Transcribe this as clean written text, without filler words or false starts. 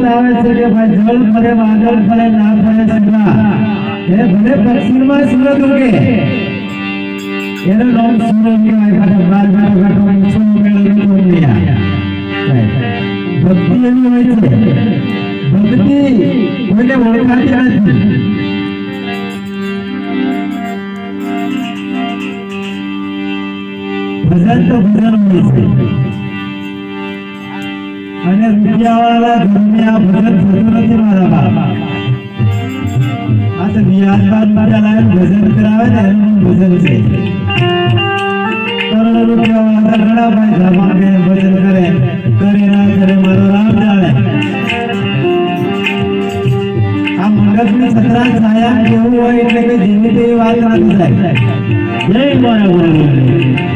આવે છે કે ભાઈ જળ ફરે વાદળ ફરે ના ફરે સુરા એ ભલે પશ્ચિમમાં સુરત ઉગે એનું નામ સુરત કહેવાય પાછા બાર ઘાટો ઊંચો મેળો કોન્યા ભક્તિ એવી હોય છે ભક્તિ કોઈને ઓળખાતી નથી ભજન તો ભજન હોય છે અને રૂપિયાવાળા ઘરને આ ભજન થતું નથી મારા બાપ આ તો વ્યાજબાદ માટે લાઈન ભજન કરાવે ને એનું ભજન છે કરોડો રૂપિયાવાળા ઘણા ભાઈ ધર્માબેન ભજન કરે ના કરે મારો રામ જાણે આ મંડપની છત્રા છાયા કેવું હોય એટલે કે જેવી તેવી વાત નથી થાય જય મારા